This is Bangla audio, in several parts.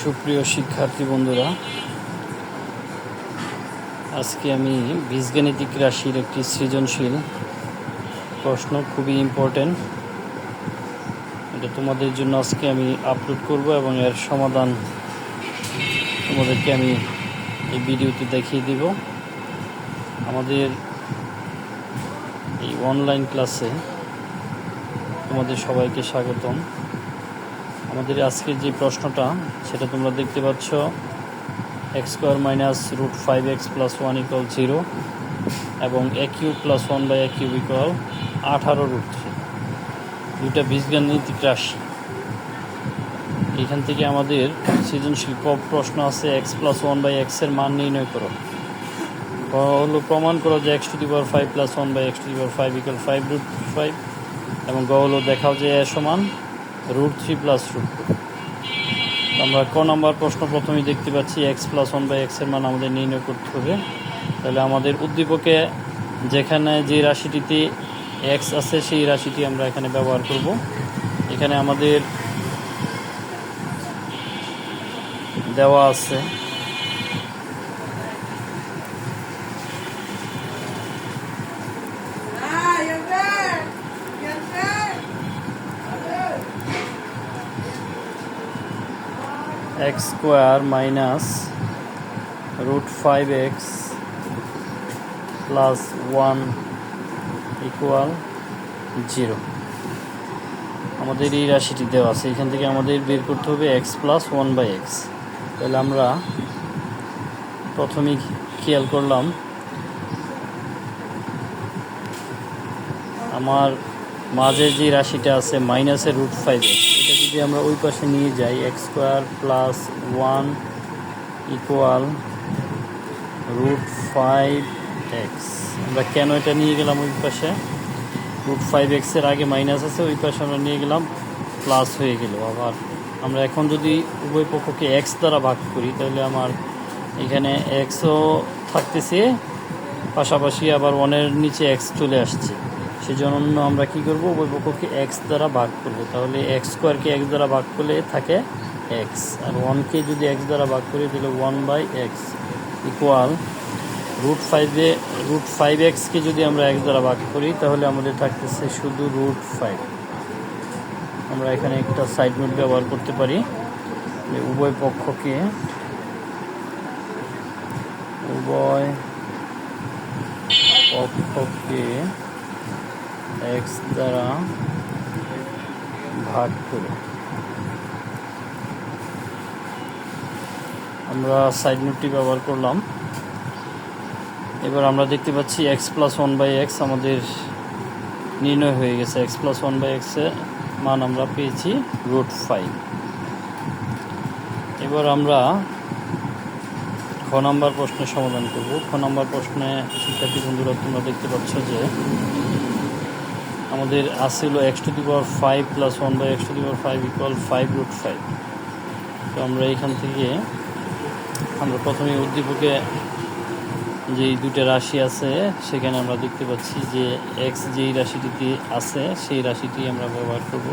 সুপ্রিয় শিক্ষার্থী বন্ধুরা, আজকে আমি বীজগাণিতিক রাশির একটি সৃজনশীল প্রশ্ন, খুবই ইম্পর্টেন্ট, এটা তোমাদের জন্য আজকে আমি আপলোড করব এবং এর সমাধান তোমাদেরকে আমি এই ভিডিওতে দেখিয়ে দিব। আমাদের এই অনলাইন ক্লাসে তোমাদের সবাইকে স্বাগতম। আমাদের আজকের যে প্রশ্নটা সেটা তোমরা দেখতে পাচ্ছ, x square minus root 5x plus 1 equal 0 এবং a cube plus 1 by a cube equal 18 root 3, দুইটা বীজগাণিতিক রাশি। এখান থেকে আমাদের সৃজনশীল প্রশ্ন আছে, এক্স প্লাস 1 বাই এক্সের মান নির্ণয় করো। হলো প্রমাণ করো যে X to the power 5 plus 1 by x to the power 5 equal 5 root 5, এবং গ হলো দেখাও যে এ সমান রুট 3 প্লাস রুট 2। আমরা ক নম্বর প্রশ্ন প্রথমেই দেখতে পাচ্ছি, এক্স প্লাস 1 বাই এক্সের মান আমাদের নির্ণয় করতে হবে। তাহলে আমাদের উদ্দীপকে যেখানে যে রাশিটিতে এক্স আছে সেই রাশিটি আমরা এখানে ব্যবহার করব। এখানে আমাদের দেওয়া আছে x square minus root 5x plus 1 equal 0। আমাদের এই রাশিটি দেওয়া আছে, এখান থেকে আমাদের বের করতে হবে এক্স প্লাস 1 বাই এক্স। তাহলে আমরা প্রথমেই খেয়াল করলাম, আমার মাঝে যে রাশিটা আছে মাইনাসের রুট 5x, এটা যদি আমরা ওই পাশে নিয়ে যাই, x square plus 1 equal root 5x। আমরা কেন এটা নিয়ে গেলাম ওই পাশে? রুট 5xের আগে মাইনাস আছে, ওই পাশে আমরা নিয়ে গেলাম প্লাস হয়ে গেল। আবার আমরা এখন যদি উভয় পক্ষকে এক্স দ্বারা ভাগ করি, তাহলে আমার এখানে এক্সও থাকতেছে, পাশাপাশি আবার 1-এর নিচে এক্স চলে আসছে। সেজন্য আমরা কি করব, উভয় পক্ষকে এক্স দ্বারা ভাগ করব। তাহলে এক্স স্কোয়ারকে এক্স দ্বারা ভাগ করলে থাকে এক্স, আর 1কে যদি এক্স দ্বারা ভাগ করি তাহলে 1 বাই এক্স ইকুয়াল রুট 5xকে যদি আমরা এক্স দ্বারা ভাগ করি তাহলে আমাদের থাকতেছে শুধু রুট 5। আমরা এখানে একটা সাইড নোট ব্যবহার করতে পারি, যে উভয় পক্ষকে এক্স দ্বারা ভাগ করে আমরা সাইড নোটটি ব্যবহার করলাম। এবার আমরা দেখতে পাচ্ছি এক্স প্লাস 1 বাই এক্স আমাদের নির্ণয় হয়ে গেছে। এক্স প্লাস 1 বাই এক্সের মান আমরা পেয়েছি রুট 5। এবার আমরা খ নম্বর প্রশ্নের সমাধান করব। খ নম্বর প্রশ্নে শিক্ষার্থী বন্ধুরা, তোমরা দেখতে পাচ্ছ যে আমাদের আসছিল x to the power 5 plus 1 by x to the power 5 equal 5 root 5। তো আমরা এখান থেকে আমরা প্রথমে উদ্দীপকে যেই দুটো রাশি আছে সেখানে আমরা দেখতে পাচ্ছি যে এক্স যেই রাশিটিতে আছে সেই রাশিটি আমরা ব্যবহার করব।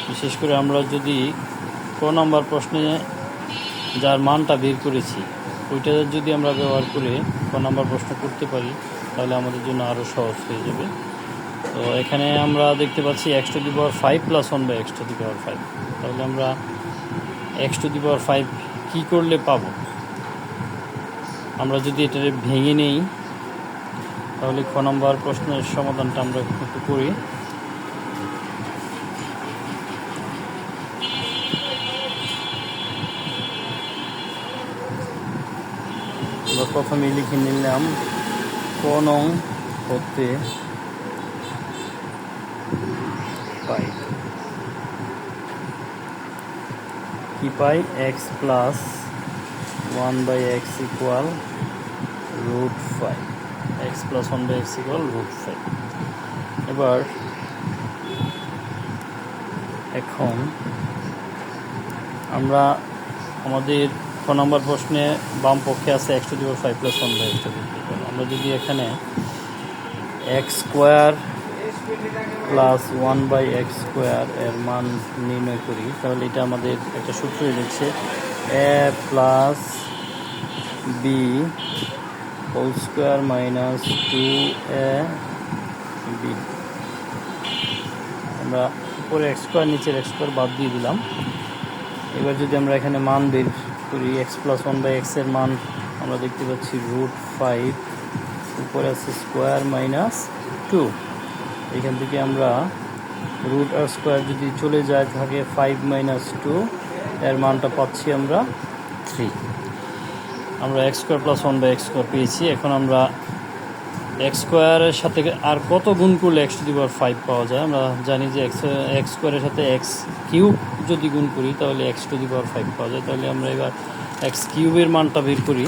বিশেষ করে আমরা যদি ক নম্বর প্রশ্নে যার মানটা বের করেছি ওইটা যদি আমরা ব্যবহার করে ক নম্বর প্রশ্ন করতে পারি, তাহলে আমাদের জন্য আরও সহজ হয়ে যাবে। তো এখানে আমরা দেখতে পাচ্ছি x to the power 5 plus 1 by x to the power 5। তাহলে আমরা এক্স টু দি পাওয়ার 5 কী করলে পাবো? আমরা যদি এটা ভেঙে নেই তাহলে ক নম্বর প্রশ্নের সমাধানটা আমরা একটু করি। আমরা প্রথমে লিখে নিলাম ক নং হতে পাই কি পাই, x plus 1 by x equal root 5। X plus 1 by x equal root 5। এবার এখন আমরা আমাদের ক নম্বর প্রশ্নে বাম পক্ষে আছে x to the power 5 plus 1 by x to the power 5। আমরা যদি এখানে x square plus 1 by x square এর মান নির্ণয় করি, তাহলে এটা আমাদের একটা সূত্র এনেছে a plus b whole square minus 2a b. আমরা উপরে এক্স স্কোয়ার নিচের এক্স স্কোয়ার বাদ দিয়ে দিলাম। এবার যদি আমরা এখানে মান বের করি, এক্স প্লাস 1/x এর মান আমরা দেখতে পাচ্ছি √5, উপরে আছে স্কোয়ার মাইনাস 2। এখান থেকে আমরা রুট আর স্কোয়ার যদি চলে যায় থাকে 5 - 2, এর মানটা পাচ্ছি আমরা 3। আমরা এক্স স্কোয়ার প্লাস 1/x² পেয়েছি। এখন আমরা এক্স স্কোয়ারের সাথে আর কত গুণ করলে x⁵ পাওয়া যায়? আমরা জানি যে এক্স স্কোয়ারের সাথে x³ যদি গুণ করি তাহলে x⁵ পাওয়া যায়। তাহলে আমরা এবার x³ এর মানটা বের করি।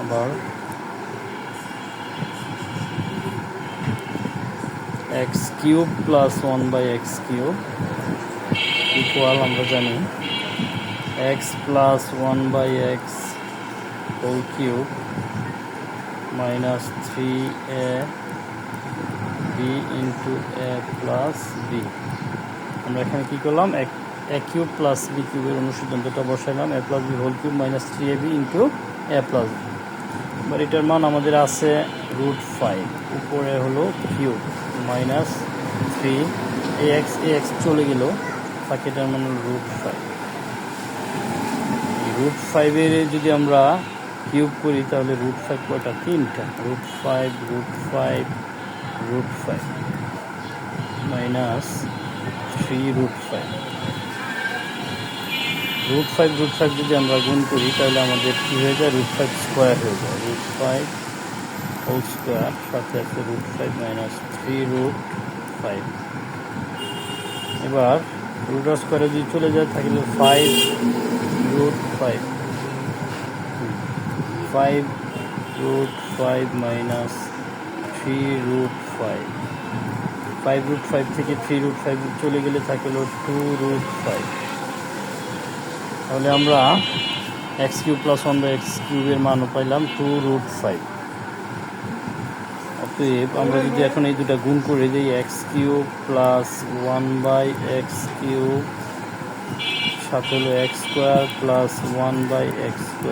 আবার x³ প্লাস 1/x³ ইকুয়াল আমরা জানি x plus 1/x whole cube minus 3a b into a plus b. আমরা এখানে কী করলাম, a কিউব প্লাস b কিউবের অনুসিদ্ধান্তটা বসাইলাম, a প্লাস b whole cube minus 3ab into a plus b. এবার এটার মান আমাদের আছে √5, উপরে হলো কিউব মাইনাস 3, ax চলে গেল, বাকি এটার মান হলো √5। √5 যদি আমরা কিউব করি তাহলে √5 কয়টা? 3টা। √5 মাইনাস 3√5। √5 যদি আমরা গুণ করি তাহলে আমাদের কী হয়ে যায়? √5 স্কোয়ার হয়ে যায়। √5 হোল স্কোয়ার সাথে আছে √5 মাইনাস 3√5। এবার রুট আর স্কোয়ারে যদি চলে যায় থাকলে 5√5 মাইনাস 3√5। 5√5 থেকে 3√5 চলে গেলে থাকে হলো 2√5। তাহলে আমরা x³ প্লাস 1/x³ এর মানও পাইলাম 2√5। অতএব আমরা যদি এখন এই দুটা গুণ করে দিই, x³ প্লাস 1/x³ সাথে হলো x² প্লাস 1/x²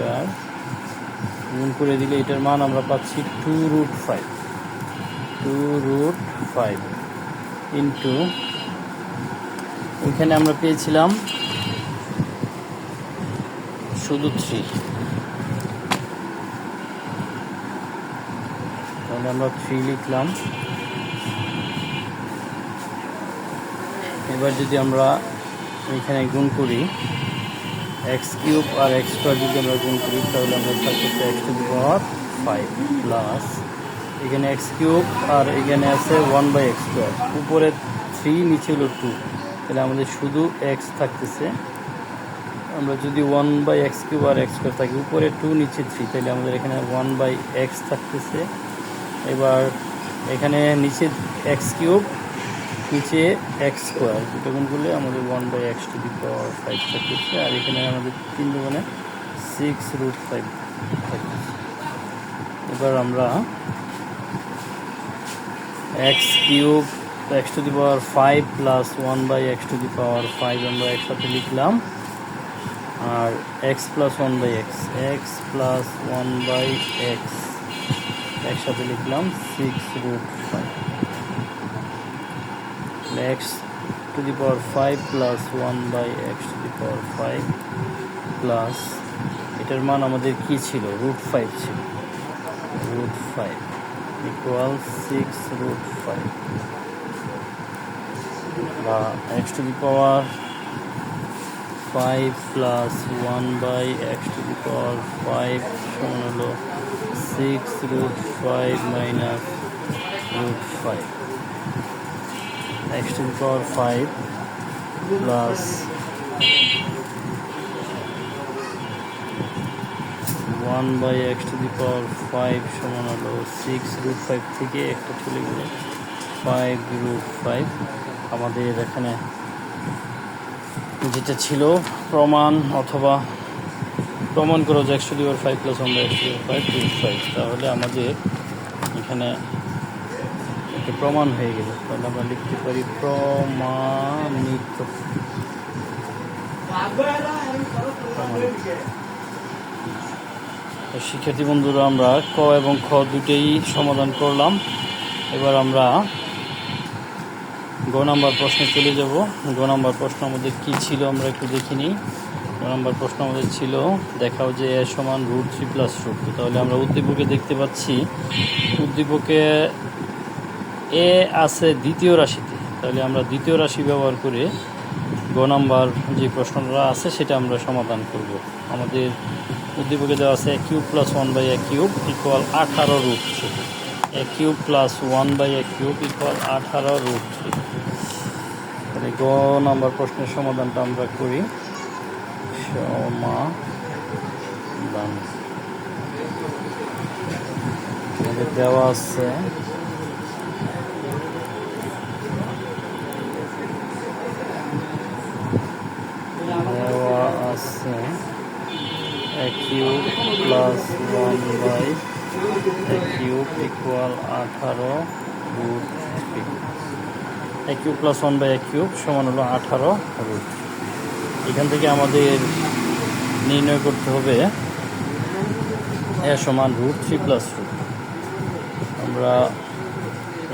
গুণ করে দিলে এটার মান আমরা পাচ্ছি 2√5 ইন্টু, ওইখানে আমরা পেয়েছিলাম শুধু 3, তাহলে আমরা 3 লিখলাম। এবার যদি আমরা এখানে গুণ করি x³ আর x² যদি আমরা গুণ করি তাহলে আমরা থাকছে x⁵ প্লাস এখানে x³ আর এখানে আছে 1/x², উপরে 3 নিচে হলো 2, তাহলে আমাদের শুধু x থাকতেছে। আমরা যদি 1/x³ আর x² থাকি, উপরে 2 নিচে 3, তাহলে আমাদের এখানে 1/x থাকতেছে। এবার এখানে নিচে x³ নিচে x² দুটো গুণ করলে আমাদের 1/x⁵ থাকতেছে, আর এখানে আমাদের 3 দুগুণে 6√5 থাকতেছে। এবার আমরা x³ x⁵ প্লাস 1/x⁵ আমরা একসাথে লিখলাম, আর x প্লাস 1/x একসাথে লিখলাম 6√5। x⁵ প্লাস 1/x⁵ প্লাস এটার মান আমাদের কি ছিল? √5 ছিল। √5 ইকুয়াল 6√5 বা x⁵ 5 প্লাস 1/x⁵ সমান হলো 6√5 মাইনাস √5। x⁵ প্লাস 1/x⁵ সমান হলো 6√5 থেকে একটা চলে গেলে 5√5। আমাদের এখানে যেটা ছিল প্রমাণ অথবা প্রমাণ করা যায় x⁵ 5 প্লাস 1/x⁵ √5, তাহলে আমাদের এখানে এটা প্রমাণ হয়ে গেল। তাহলে আমরা লিখতে পারি প্রমাণিত। শিক্ষার্থী বন্ধুরা, আমরা ক এবং খ দুটেই সমাধান করলাম। এবার আমরা গ নাম্বার প্রশ্নে চলে যাব। গ নাম্বার প্রশ্ন আমাদের কী ছিল আমরা একটু দেখে নিই। গ নাম্বার প্রশ্ন আমাদের ছিল, দেখাও যে এ সমান √3 + √2। তাহলে আমরা উদ্দীপকে দেখতে পাচ্ছি, উদ্দীপকে এ আছে দ্বিতীয় রাশিতে। তাহলে আমরা দ্বিতীয় রাশি ব্যবহার করে গ নাম্বার যে প্রশ্নটা আছে সেটা আমরা সমাধান করব। আমাদের উদ্দীপকে দেওয়া আছে a³ + 1/a³ = 18√3। a³ + 1/a³ = 18√3। তাহলে গ নাম্বার প্রশ্নের সমাধানটা আমরা করি। সমাধান আমাদের দেওয়া আছে a³ + 1/a³ = 18√3। a³ + 1/a³ সমান হলো 18√3। এখান থেকে আমাদের নির্ণয় করতে হবে এ সমান √3 + √2। আমরা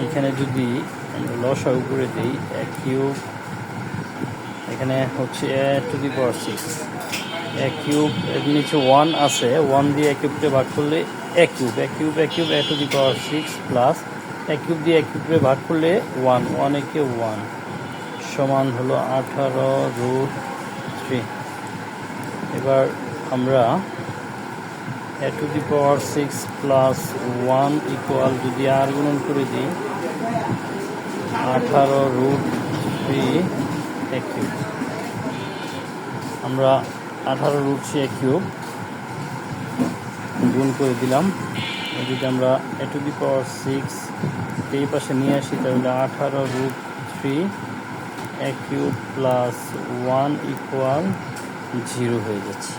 এখানে যদি আমরা লসাগু করে দিই, a³ এখানে হচ্ছে a⁶, a³ এর নিচে 1 আছে, 1 দিয়ে a³ ভাগ করলে a³ a⁶ প্লাস a³ দিয়ে a³ ভাগ করলে 1 একে 1 সমান হলো 18√3। এবার আমরা a⁶ প্লাস 1 ইকুয়াল যদি আর গুণন করে দিই 18√3 a³। আমরা 18√3 a³ গুণ করে দিলাম। যদি আমরা a⁶ এই পাশে নিয়ে আসি তাহলে 18√3 a³ প্লাস 1 ইকুয়াল 0 হয়ে যাচ্ছে।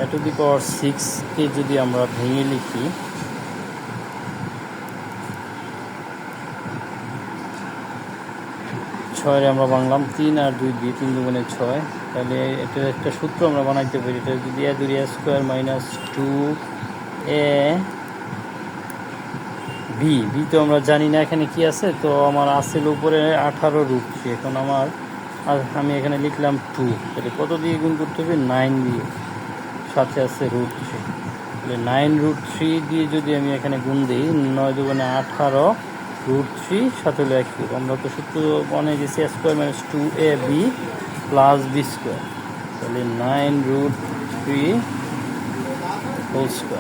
a⁶কে যদি আমরা ভেঙে লিখি, ছয়ের আমরা বাংলাম 3 আর 2 দিয়ে, 3 × 6। তাহলে এটার একটা সূত্র আমরা বানাইতে পারি। এটা যদি a² - 2ab বি তো আমরা জানি না এখানে কি আছে, তো আমার আছে উপরে 18√3। এখন আমি এখানে লিখলাম 2। তাহলে কত দিয়ে গুণ করতে হবে? 9 দিয়ে, সাথে আছে √3। তাহলে 9√3 দিয়ে যদি আমি এখানে গুণ দিই, 9 × 2 = 18√3 সাথে হলো a³। আমরা তো সূত্র বানিয়ে গেছি a² - 2ab + b²। তাহলে 9√3²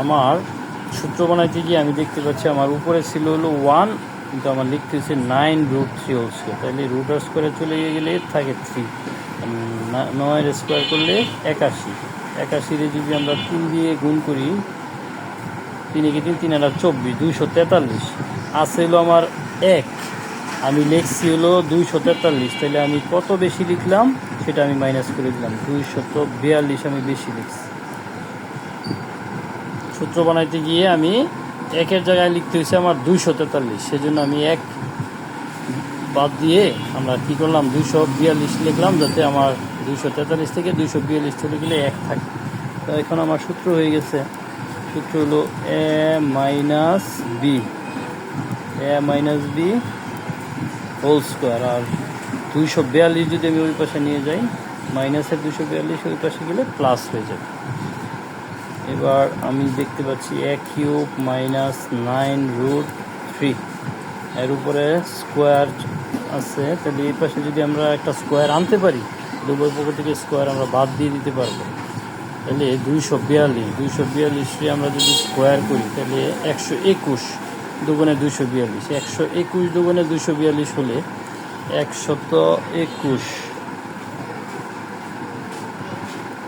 আমার সূত্র বানাইতে গিয়ে আমি দেখতে পাচ্ছি আমার উপরে ছিল হলো 1, কিন্তু আমার লিখতে হচ্ছে 9√3²। তাহলে √² চলে গেলে থাকে 3। 9² করলে 81। 81 যদি আমরা 3 দিয়ে গুণ করি, 3 × 3 = 24, 243। আছে হলো আমার 1, আমি লিখছি হলো 243। তাহলে আমি কত বেশি লিখলাম সেটা আমি মাইনাস করে দিলাম, 242 আমি বেশি লিখছি। সূত্র বানাইতে গিয়ে আমি 1-এর জায়গায় লিখতে হয়েছে আমার 243, সেজন্য আমি 1 বাদ দিয়ে আমরা কী করলাম 242 লিখলাম, যাতে আমার 243 থেকে 242 চলে গেলে 1 থাকে। তো এখন আমার সূত্র হয়ে গেছে। সূত্র হলো a - b হোল² আর 242 যদি আমি ওই পাশে নিয়ে যাই, মাইনাসের 242 ওই পাশে গেলে প্লাস হয়ে যাবে। এবার আমি দেখতে পাচ্ছি a³ - 9√3 এর উপরে স্কোয়ার আছে। তাহলে এই পাশে যদি আমরা একটা স্কোয়ার আনতে পারি, উভয় পক্ষ থেকে স্কোয়ার আমরা বাদ দিয়ে দিতে পারবো। তাহলে 242 আমরা যদি স্কোয়ার করি, তাহলে 121 দুগুণে 242, 121 দুগুণে 242 হলে 121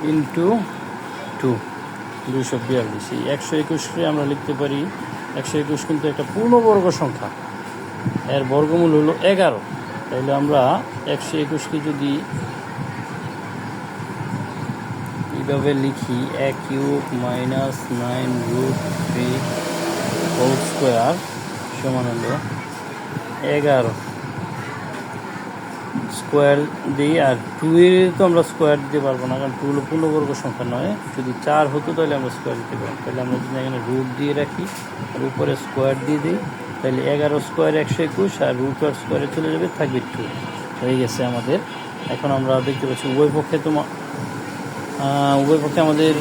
× 2 242। এই 121কে আমরা লিখতে পারি, 121 কিন্তু একটা পূর্ণবর্গ সংখ্যা, এর বর্গমূল হলো 11। তাহলে আমরা 121কে যদি এইভাবে লিখি, a³ - 9√3 হোল স্কোয়ার সমান হলো 11 স্কোয়ার দিই। আর 2 এর তো আমরা স্কোয়ার দিতে পারবো না, কারণ 2 হলো পূর্ণবর্গ সংখ্যা নয়। যদি 4 হতো তাহলে আমরা স্কোয়ার দিতে পারবো। তাহলে আমরা যদি এখানে রুট দিয়ে রাখি আর উপরে স্কোয়ার দিয়ে দিই, তাহলে 11 স্কোয়ার 121, আর রুট আর স্কোয়ারে চলে যাবে, থাকবে 2 হয়ে গেছে আমাদের। এখন আমরা দেখতে পাচ্ছি উভয় পক্ষে আমাদের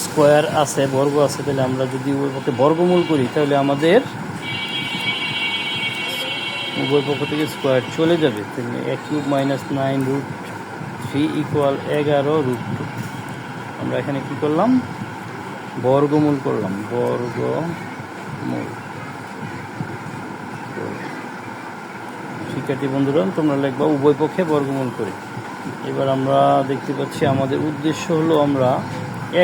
স্কোয়ার আছে, বর্গ আছে। তাহলে আমরা যদি উভয় পক্ষে বর্গমূল করি, তাহলে আমাদের উভয় পক্ষ থেকে স্কোয়ার চলে যাবে। তাহলে a³ - 9 √3 = 11 √2। আমরা এখানে কি করলাম? বর্গমূল করলাম, বর্গমূল। শিক্ষার্থী বন্ধুরা, তোমরা লিখবা উভয় পক্ষে বর্গমূল করে। এবার আমরা দেখতে পাচ্ছি আমাদের উদ্দেশ্য হলো আমরা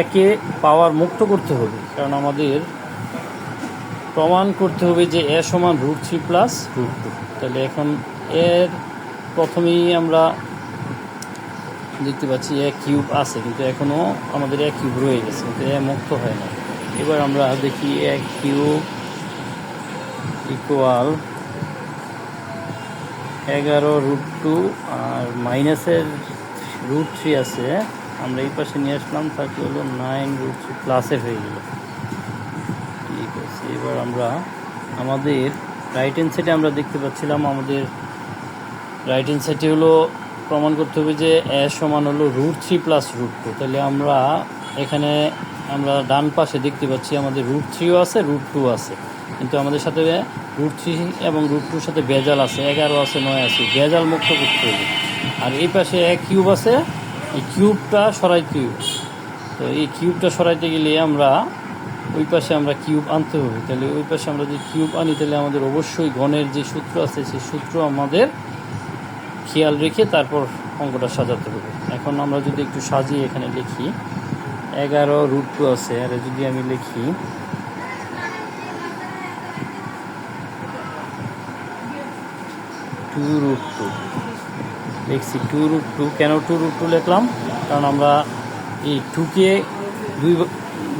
একে পাওয়ার মুক্ত করতে হবে, কারণ আমাদের প্রমাণ করতে হবে যে a সমান √3 + √2। তাহলে এখন এর প্রথমেই আমরা দেখতে পাচ্ছি a³ আছে, কিন্তু এখনও আমাদের a³ রয়ে গেছে, কিন্তু a মুক্ত হয় না। এবার আমরা দেখি a³ = 11 √2, আর মাইনাসের √3 আছে, আমরা এই পাশে নিয়ে আসলাম, তাহলে হলো 9 √3 প্লাসের হয়ে গেল। ঠিক আছে, এবার আমরা আমাদের রাইট হ্যান্ড সাইডে আমরা দেখতে পাচ্ছিলাম, আমাদের রাইট হ্যান্ড সাইডে হলো প্রমাণ করতে হবে যে a সমান হলো √3 + √2। তাহলে আমরা এখানে আমরা ডান পাশে দেখতে পাচ্ছি আমাদের √3ও আছে, √2 আছে, কিন্তু আমাদের সাথে √3 এবং √2 সাথে বেজাল আছে, 11 আছে, 9 আছে, বেজাল মুক্ত করতে হবে। আর এই পাশে a³ আছে, এই কিউবটা সরাইতে হবে। তো এই কিউবটা সরাইতে গেলে আমরা ওই পাশে আমরা কিউব আনতে হবে। তাহলে ওই পাশে আমরা যদি কিউব আনি, তাহলে আমাদের অবশ্যই ঘনের যে সূত্র আছে সেই সূত্র আমাদের খেয়াল রেখে তারপর অঙ্কটা সাজাতে হবে। এখন আমরা যদি একটু সাজিয়ে এখানে লিখি, 11 √2 আছে, আর যদি আমি লিখি 2 √2 লিখছি। 2 √2 কেন 2 √2 লিখলাম? কারণ আমরা এই 2কে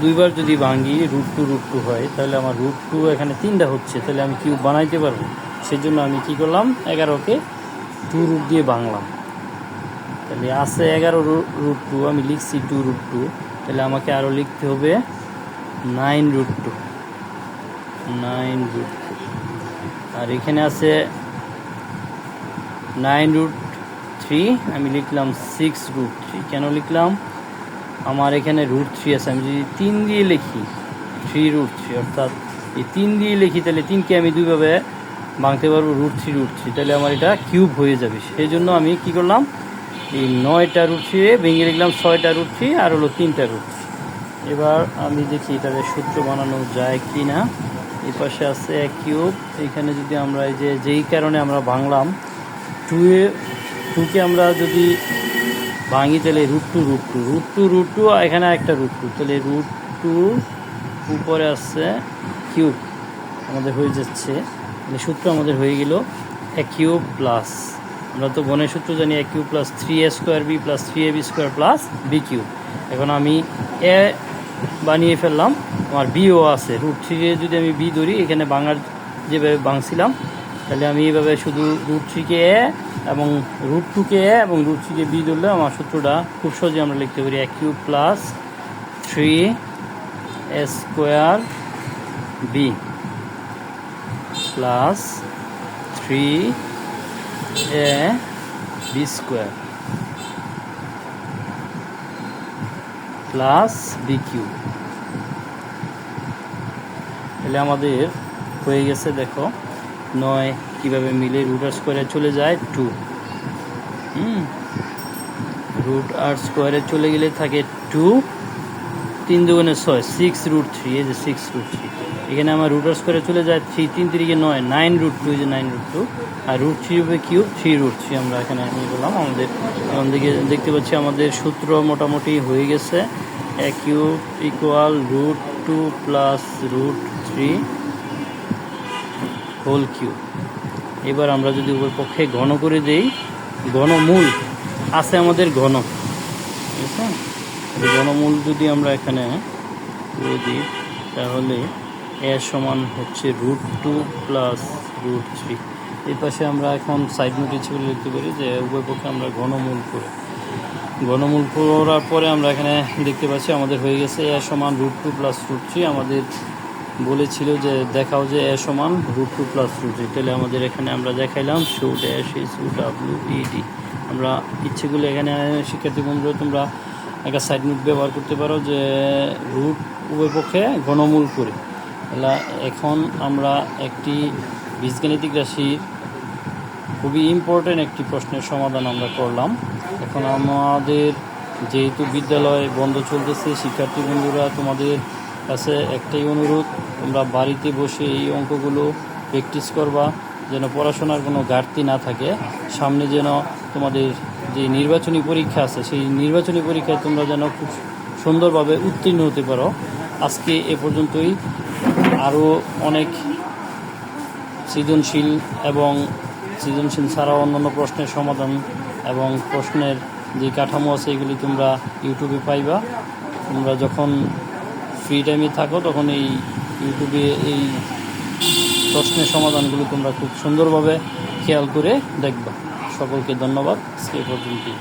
দুইবার যদি ভাঙি √2 √2 হয়, তাহলে আমার √2 এখানে 3টা হচ্ছে, তাহলে আমি কিউব বানাইতে পারবো। সেজন্য আমি কি করলাম, 11কে 2 √ দিয়ে ভাঙলাম। তাহলে আছে 11 √2, আমি লিখছি 2 √2। তাহলে আমাকে আরও লিখতে হবে 9 √2, 9 √2। আর এখানে আছে 9 √3, আমি লিখলাম 6 √3। কেন লিখলাম? আমার এখানে √3 আছে, আমি যদি 3 দিয়ে লিখি 3 √3, অর্থাৎ এই 3 দিয়ে লিখি, তাহলে 3কে আমি দুইভাবে ভাঙতে পারবো, √3 √3, তাহলে আমার এটা কিউব হয়ে যাবে। সেই জন্য আমি কি করলাম, এই 9টা √3 ভেঙে লিখলাম 6টা √3, আর হলো 3টা √3। এবার আমি দেখি এটার সূত্র বানানো যায় কি না। এই পাশে আছে a³, এখানে যদি আমরা এই যেই কারণে আমরা ভাঙলাম 2কে আমরা যদি ভাঙি, তাহলে √2 √2 এখানে একটা √2, তাহলে √2 উপরে আসছে কিউব আমাদের হয়ে যাচ্ছে। মানে সূত্র আমাদের হয়ে গেল a³ প্লাস, আমরা তো গণের সূত্র জানি, a³ + 3a² b + 3ab² + b³। এখন আমি a বানিয়ে ফেললাম, আমার bও আছে। √3 যদি আমি b ধরি, এখানে ভাঙার যেভাবে ভাঙছিলাম, তাহলে আমি এইভাবে শুধু √3কে a এবং √2কে a এবং √3কে b ধরলে আমার সূত্রটা খুব সহজে আমরা লিখতে পারি, a³ + 3a² b + 3ab² + b³। তাহলে আমাদের হয়ে গেছে, দেখো 9 কীভাবে মিলে √r² চলে যায় 2, √r² চলে গেলে থাকে 2, 3 × 2 = 6, 6 √3, এই যে 6 √3। এখানে আমার √r² চলে যায় 3, 3 × 3 = 9, 9 √2, এই যে 9 √2, আর √3 হবে কিউব 3 √3 আমরা এখানে নিয়ে গেলাম। আমাদের এখন দেখতে পাচ্ছি আমাদের সূত্র মোটামুটি হয়ে গেছে। a³ = √2 + √3 whole cube. এবার আমরা যদি উভয় পক্ষে ঘন করে দেই, ঘনমূল আছে আমাদের ঘন, ঠিক আছে? ঘনমূল যদি আমরা এখানে করে দিই, তাহলে এ সমান হচ্ছে √2 প্লাস √3। এই পাশে আমরা এখন সাইড নোট হিসেবে লিখতে পারি যে উভয় পক্ষে আমরা ঘনমূল করার পরে আমরা এখানে দেখতে পাচ্ছি আমাদের হয়ে গেছে এ সমান √2 প্লাস √3। আমাদের বলেছিল যে দেখাও যে এ সমান √2 প্লাস √3। তাহলে আমাদের এখানে আমরা দেখাইলাম শো ড্যাশ ইজ WED। আমরা ইচ্ছেগুলো এখানে শিক্ষার্থী বন্ধুরা তোমরা একটা সাইড নোট ব্যবহার করতে পারো যে রুট উভয় পক্ষে ঘনমূল করে। তাহলে এখন আমরা একটি বীজগাণিতিক রাশির খুবই ইম্পর্টেন্ট একটি প্রশ্নের সমাধান আমরা করলাম। এখন আমাদের যেহেতু বিদ্যালয় বন্ধ চলতেছে, শিক্ষার্থী বন্ধুরা তোমাদের কাছে একটাই অনুরোধ, তোমরা বাড়িতে বসে এই অঙ্কগুলো প্র্যাকটিস করবা যেন পড়াশোনার কোনো ঘাটতি না থাকে। সামনে যেন তোমাদের যে নির্বাচনী পরীক্ষা আছে সেই নির্বাচনী পরীক্ষায় তোমরা যেন খুব সুন্দরভাবে উত্তীর্ণ হতে পারো। আজকে এ পর্যন্তই। আরও অনেক সৃজনশীল এবং সৃজনশীল ছাড়াও অন্যান্য প্রশ্নের সমাধান এবং প্রশ্নের যে কাঠামো আছে এগুলি তোমরা ইউটিউবে পাইবা। তোমরা যখন ফ্রি টাইমে থাকো তখন এই ইউটিউবে এই প্রশ্নের সমাধানগুলো তোমরা খুব সুন্দরভাবে খেয়াল করে দেখবা। সকলকে ধন্যবাদ। আজকে এ পর্যন্তই।